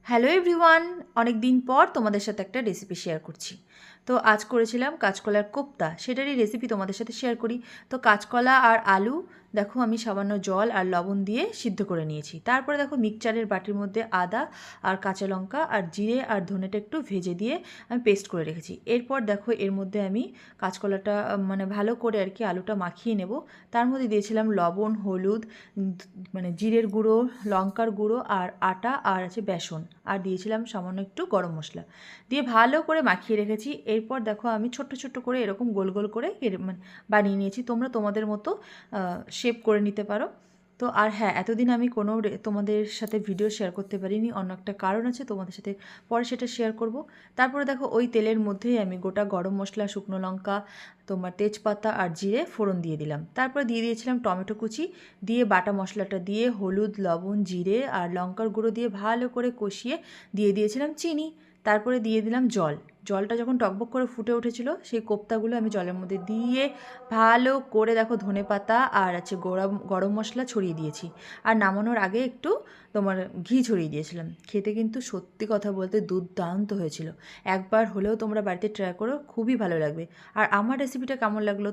Hello everyone, অনেক দিন পর তোমাদের সাথে একটা রেসিপি শেয়ার করছি। তো আজ করেছিলাম কাঁচকলার কোপ্তা, সেটারই রেসিপি তোমাদের সাথে শেয়ার করি। তো কাঁচকলা আর আলু দেখো আমি সামান্য জল আর লবণ দিয়ে সিদ্ধ করে নিয়েছি। তারপরে দেখো মিক্সচারের বাটির মধ্যে আদা আর কাঁচা লঙ্কা আর জিরে আর ধনেটা একটু ভেজে দিয়ে আমি পেস্ট করে রেখেছি। এরপর দেখো এর মধ্যে আমি কাঁচকলাটা মানে ভালো করে আর কি আলুটা মাখিয়ে নেব। তার মধ্যে দিয়েছিলাম লবণ, হলুদ, মানে জিরের গুঁড়ো, লঙ্কার গুঁড়ো আর আটা আর আছে বেসন, আর দিয়েছিলাম সামান্য একটু গরম মশলা দিয়ে ভালো করে মাখিয়ে রেখেছি। এরপর দেখো আমি ছোট্ট ছোট্ট করে এরকম গোল গোল করে মানে বানিয়ে নিয়েছি। তোমরা তোমাদের মতো শেপ করে নিতে পারো। তো আর হ্যাঁ, এতদিন আমি কোনো তোমাদের সাথে ভিডিও শেয়ার করতে পারিনি, অন্য একটা কারণ আছে, তোমাদের সাথে পরে সেটা শেয়ার করব। তারপরে দেখো ওই তেলের মধ্যেই আমি গোটা গরম মশলা, শুকনো লঙ্কা, তোমার তেজপাতা আর জিরে ফোড়ন দিয়ে দিলাম। তারপরে দিয়ে দিয়েছিলাম টমেটো কুচি, দিয়ে বাটা মশলাটা দিয়ে হলুদ, লবণ, জিরে আর লঙ্কার গুঁড়ো দিয়ে ভালো করে কষিয়ে দিয়ে দিয়েছিলাম চিনি। তারপরে দিয়ে দিলাম জল। জলটা যখন টকবক করে ফুটে উঠেছিল, সেই কোপ্তাগুলো আমি জলের মধ্যে দিয়ে ভালো করে দেখো ধনেপাতা আর আছে গরম মশলা ছড়িয়ে দিয়েছি। আর নামানোর আগে একটু তোমার ঘি ছড়িয়ে দিয়েছিলাম। খেতে কিন্তু সত্যি কথা বলতে দুর্দান্ত হয়েছিল। একবার হলেও তোমরা বাড়িতে ট্রাই করো, খুবই ভালো লাগবে। আর আমার রেসিপিটা কেমন লাগলো